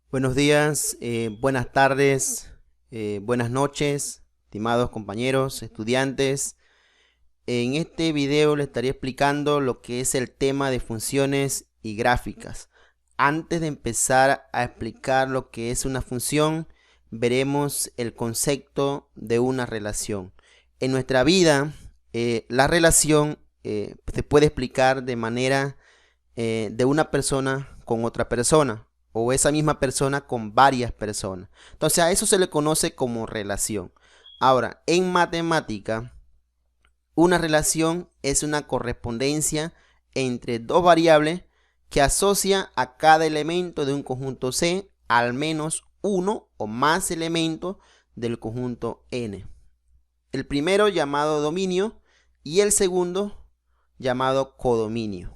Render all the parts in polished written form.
Buenos días, buenas tardes, buenas noches, estimados compañeros, estudiantes. En este video les estaré explicando lo que es el tema de funciones y gráficas. Antes de empezar a explicar lo que es una función, veremos el concepto de una relación. En nuestra vida, la relación se puede explicar de manera de una persona con otra persona, o esa misma persona con varias personas. Entonces a eso se le conoce como relación. Ahora, en matemática, una relación es una correspondencia entre dos variables que asocia a cada elemento de un conjunto C al menos uno o más elementos del conjunto N. El primero llamado dominio y el segundo llamado codominio.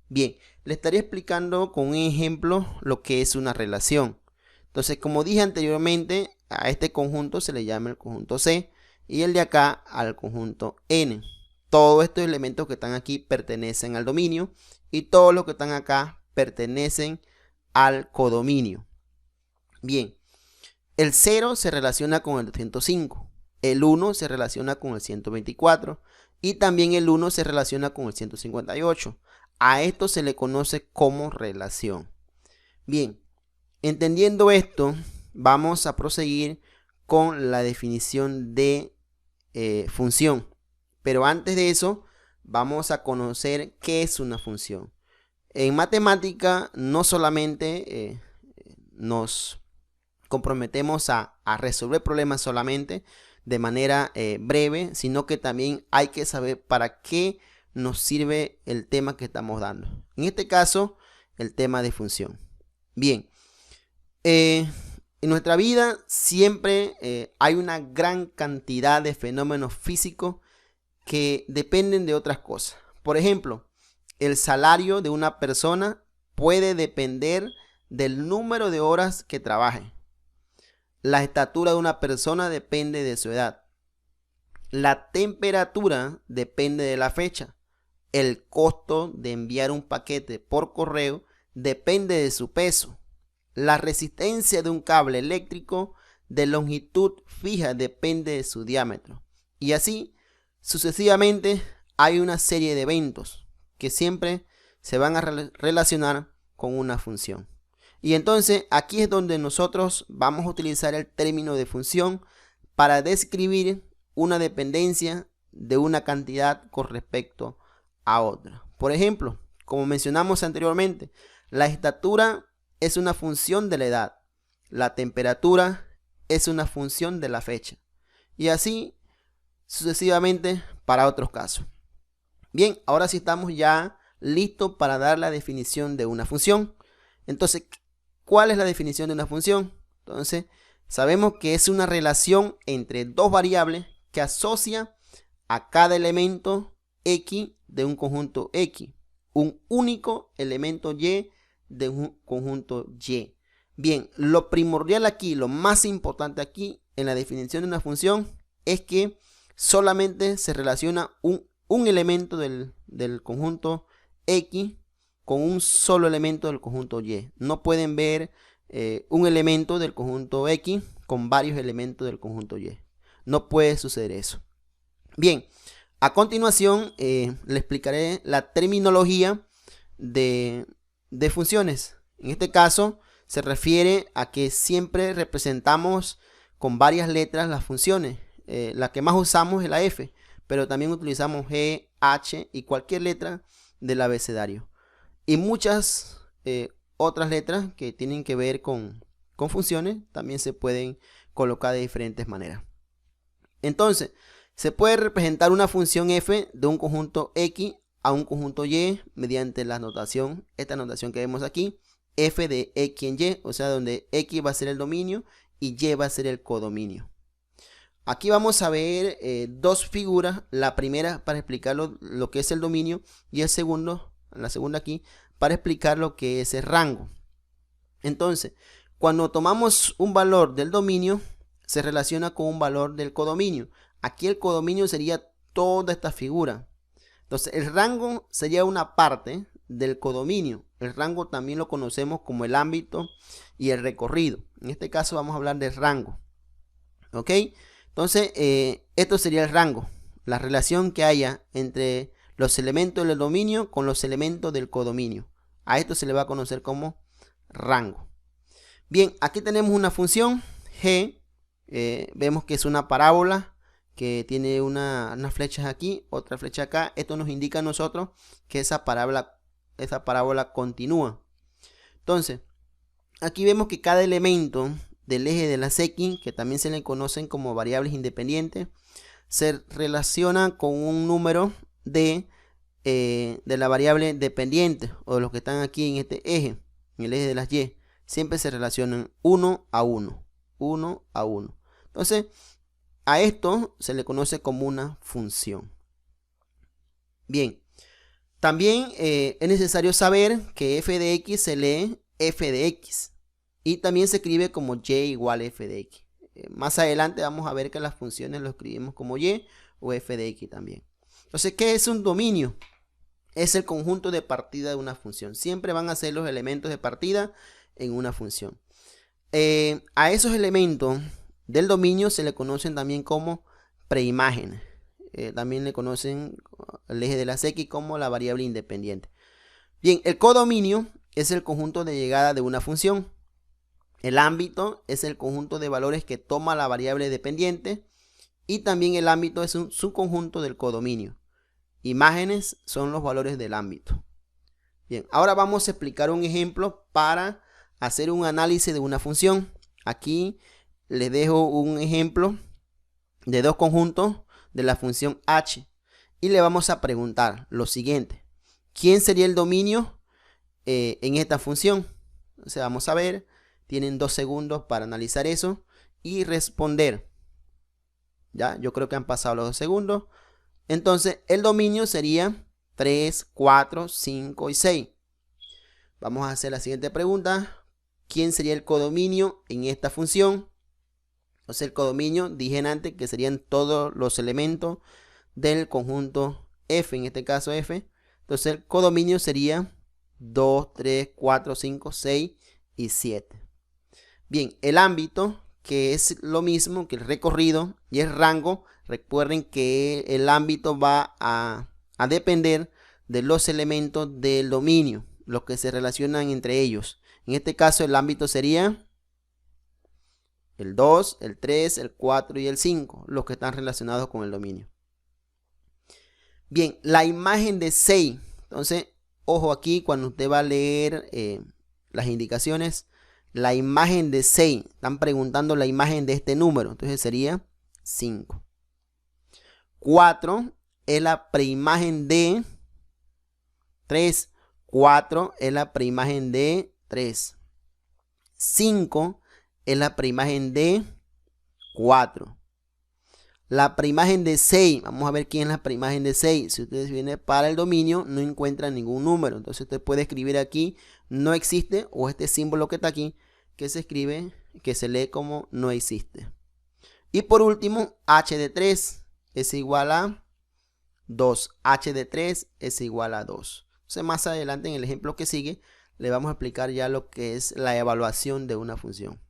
Bien, le estaré explicando con un ejemplo lo que es una relación. Entonces, como dije anteriormente, a este conjunto se le llama el conjunto C y el de acá al conjunto N. Todos estos elementos que están aquí pertenecen al dominio y todos los que están acá pertenecen al codominio. Bien, el 0 se relaciona con el 205, el 1 se relaciona con el 124 y también el 1 se relaciona con el 158. A esto se le conoce como relación. Bien, entendiendo esto, vamos a proseguir con la definición de función. Pero antes de eso, vamos a conocer qué es una función. En matemática no solamente nos comprometemos a resolver problemas solamente de manera breve, sino que también hay que saber para qué nos sirve el tema que estamos dando. En este caso, el tema de función. Bien, en nuestra vida siempre hay una gran cantidad de fenómenos físicos que dependen de otras cosas. Por ejemplo, el salario de una persona puede depender del número de horas que trabaje. La estatura de una persona depende de su edad. La temperatura depende de la fecha. El costo de enviar un paquete por correo depende de su peso. La resistencia de un cable eléctrico de longitud fija depende de su diámetro. Y así, sucesivamente, hay una serie de eventos que siempre se van a relacionar con una función. Y entonces aquí es donde nosotros vamos a utilizar el término de función para describir una dependencia de una cantidad con respecto a otra. Por ejemplo, como mencionamos anteriormente, la estatura es una función de la edad, la temperatura es una función de la fecha y así sucesivamente para otros casos. Bien, ahora sí estamos ya listos para dar la definición de una función. Entonces, ¿cuál es la definición de una función? Entonces, sabemos que es una relación entre dos variables que asocia a cada elemento X de un conjunto X, un único elemento Y de un conjunto Y. Bien, lo primordial aquí, lo más importante aquí en la definición de una función es que solamente se relaciona un elemento del conjunto X con un solo elemento del conjunto Y. No pueden ver un elemento del conjunto X con varios elementos del conjunto Y. No puede suceder eso. Bien, a continuación le explicaré la terminología de funciones. En este caso se refiere a que siempre representamos con varias letras las funciones. La que más usamos es la F, pero también utilizamos G, H y cualquier letra del abecedario. Y muchas otras letras que tienen que ver con funciones también se pueden colocar de diferentes maneras. Entonces, se puede representar una función f de un conjunto X a un conjunto Y mediante la notación, esta notación que vemos aquí, f de X en Y, o sea, donde X va a ser el dominio y Y va a ser el codominio. Aquí vamos a ver dos figuras, la primera para explicar lo que es el dominio y la segunda aquí, para explicar lo que es el rango. Entonces, cuando tomamos un valor del dominio, se relaciona con un valor del codominio. Aquí el codominio sería toda esta figura. Entonces, el rango sería una parte del codominio. El rango también lo conocemos como el ámbito y el recorrido. En este caso vamos a hablar del rango. ¿Ok? Entonces, esto sería el rango. La relación que haya entre los elementos del dominio con los elementos del codominio. A esto se le va a conocer como rango. Bien, aquí tenemos una función g. Vemos que es una parábola que tiene unas flechas aquí, otra flecha acá. Esto nos indica a nosotros que esa parábola continúa. Entonces, aquí vemos que cada elemento del eje de las X, que también se le conocen como variables independientes, se relaciona con un número de la variable dependiente, o de los que están aquí en este eje, en el eje de las Y. Siempre se relacionan 1 a 1, 1 a 1. Entonces, a esto se le conoce como una función. Bien, también es necesario saber que f de x se lee f de x y también se escribe como y igual a f de x. Más adelante vamos a ver que las funciones lo escribimos como y o f de x también. Entonces, ¿qué es un dominio? Es el conjunto de partida de una función. Siempre van a ser los elementos de partida en una función. A esos elementos del dominio se le conocen también como preimágenes. También le conocen el eje de las X como la variable independiente. Bien, el codominio es el conjunto de llegada de una función. El ámbito es el conjunto de valores que toma la variable dependiente. Y también el ámbito es un subconjunto del codominio. Imágenes son los valores del ámbito. Bien, ahora vamos a explicar un ejemplo para hacer un análisis de una función. Aquí les dejo un ejemplo de dos conjuntos de la función h y le vamos a preguntar lo siguiente: ¿quién sería el dominio en esta función? O sea, vamos a ver, tienen 2 segundos para analizar eso y responder. Ya, yo creo que han pasado los 2 segundos. Entonces, el dominio sería 3, 4, 5 y 6. Vamos a hacer la siguiente pregunta: ¿quién sería el codominio en esta función? Entonces, el codominio, dije antes que serían todos los elementos del conjunto F, en este caso F. Entonces, el codominio sería 2, 3, 4, 5, 6 y 7. Bien, el ámbito, que es lo mismo que el recorrido y el rango. Recuerden que el ámbito va a depender de los elementos del dominio, los que se relacionan entre ellos. En este caso, el ámbito sería el 2, el 3, el 4 y el 5, los que están relacionados con el dominio. Bien, la imagen de 6. Entonces, ojo aquí cuando usted va a leer las indicaciones. La imagen de 6. Están preguntando la imagen de este número. Entonces sería 5. 4 es la preimagen de 3. 4 es la preimagen de 3. 5 es la preimagen de 4. La preimagen de 6, vamos a ver quién es la preimagen de 6. Si ustedes vienen para el dominio, no encuentran ningún número. Entonces usted puede escribir aquí, no existe, o este símbolo que está aquí, que se escribe, que se lee como no existe. Y por último, h de 3 es igual a 2. H de 3 es igual a 2. Entonces más adelante en el ejemplo que sigue, le vamos a explicar ya lo que es la evaluación de una función.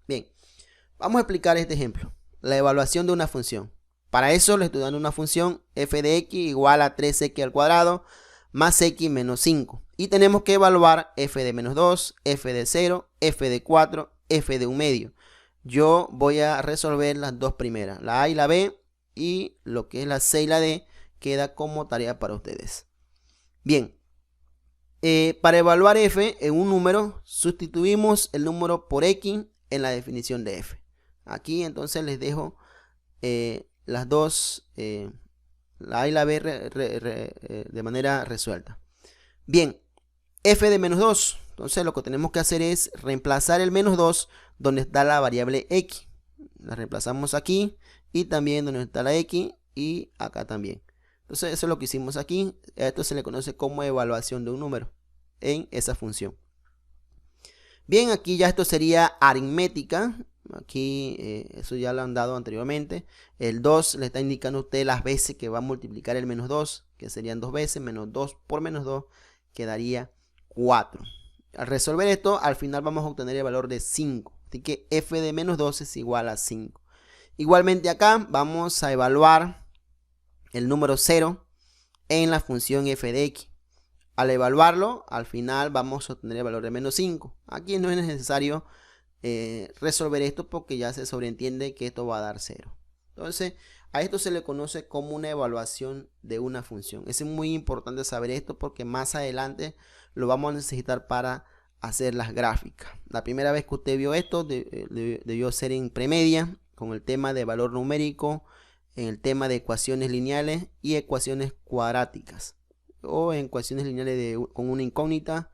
Bien, vamos a explicar este ejemplo. La evaluación de una función. Para eso le estoy dando una función f de x igual a 3x al cuadrado más x menos 5. Y tenemos que evaluar f de menos 2, f de 0, f de 4, f de 1 medio. Yo voy a resolver las dos primeras, la a y la b, y lo que es la c y la d queda como tarea para ustedes. Bien, para evaluar f en un número, sustituimos el número por x en la definición de f. Aquí entonces les dejo las dos, la a y la b de manera resuelta. Bien, f de menos 2. Entonces lo que tenemos que hacer es reemplazar el menos 2 donde está la variable x. La reemplazamos aquí y también donde está la x y acá también. Entonces eso es lo que hicimos aquí. Esto se le conoce como evaluación de un número en esa función. Bien, aquí ya esto sería aritmética. Aquí eso ya lo han dado anteriormente. El 2 le está indicando a usted las veces que va a multiplicar el menos 2, que serían 2 veces. Menos 2 por menos 2 quedaría 4. Al resolver esto, al final vamos a obtener el valor de 5. Así que f de menos 2 es igual a 5. Igualmente acá vamos a evaluar el número 0 en la función f de x. Al evaluarlo, al final vamos a obtener el valor de menos 5. Aquí no es necesario resolver esto porque ya se sobreentiende que esto va a dar 0. Entonces, a esto se le conoce como una evaluación de una función. Es muy importante saber esto porque más adelante lo vamos a necesitar para hacer las gráficas. La primera vez que usted vio esto debió ser en premedia con el tema de valor numérico, en el tema de ecuaciones lineales y ecuaciones cuadráticas, o en ecuaciones lineales con una incógnita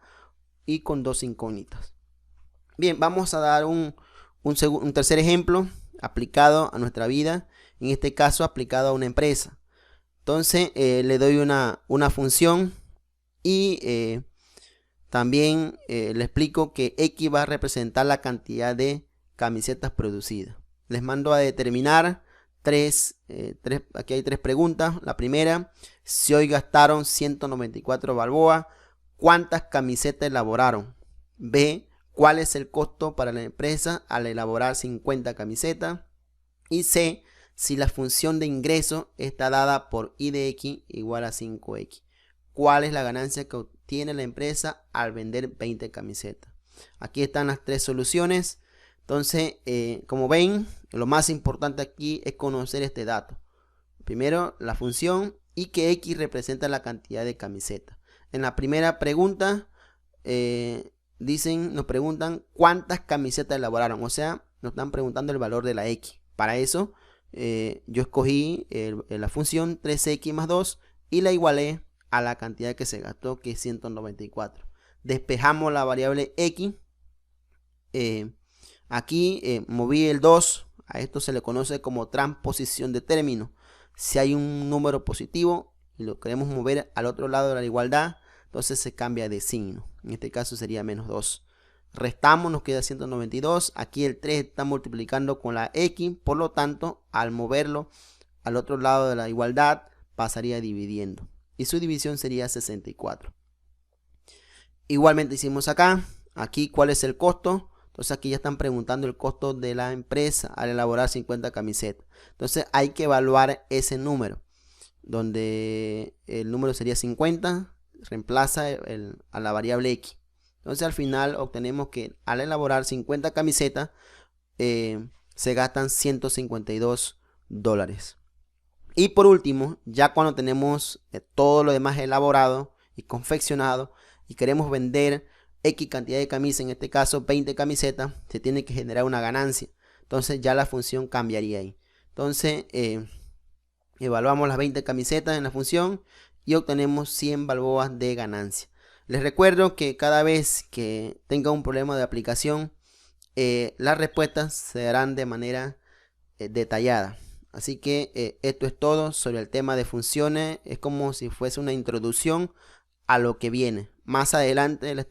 y con dos incógnitas. Bien, vamos a dar un tercer ejemplo aplicado a nuestra vida, en este caso aplicado a una empresa. Entonces le doy una función y también le explico que X va a representar la cantidad de camisetas producidas. Les mando a determinar aquí hay tres preguntas. La primera, si hoy gastaron 194 balboas, ¿cuántas camisetas elaboraron? B, ¿cuál es el costo para la empresa al elaborar 50 camisetas? Y C, si la función de ingreso está dada por y de x igual a 5x. ¿Cuál es la ganancia que obtiene la empresa al vender 20 camisetas? Aquí están las tres soluciones. Entonces, como ven, lo más importante aquí es conocer este dato. Primero, la función y que x representa la cantidad de camisetas. En la primera pregunta, nos preguntan cuántas camisetas elaboraron. O sea, nos están preguntando el valor de la x. Para eso, yo escogí la función 3x más 2 y la igualé a la cantidad que se gastó, que es 194. Despejamos la variable x. Aquí moví el 2. A esto se le conoce como transposición de términos. Si hay un número positivo y lo queremos mover al otro lado de la igualdad, entonces se cambia de signo. En este caso sería menos 2. Restamos, nos queda 192. Aquí el 3 está multiplicando con la x. Por lo tanto, al moverlo al otro lado de la igualdad, pasaría dividiendo. Y su división sería 64. Igualmente hicimos acá. Aquí, ¿cuál es el costo? Entonces aquí ya están preguntando el costo de la empresa al elaborar 50 camisetas. Entonces hay que evaluar ese número, donde el número sería 50, reemplaza a la variable x. Entonces al final obtenemos que al elaborar 50 camisetas se gastan $152. Y por último, ya cuando tenemos todo lo demás elaborado y confeccionado y queremos vender X cantidad de camisas, en este caso 20 camisetas, se tiene que generar una ganancia. Entonces ya la función cambiaría ahí. Entonces evaluamos las 20 camisetas en la función y obtenemos 100 balboas de ganancia. Les recuerdo que cada vez que tenga un problema de aplicación, las respuestas se darán de manera detallada. Así que esto es todo sobre el tema de funciones. Es como si fuese una introducción a lo que viene. Más adelante les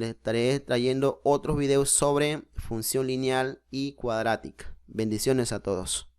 estaré trayendo otros videos sobre función lineal y cuadrática. Bendiciones a todos.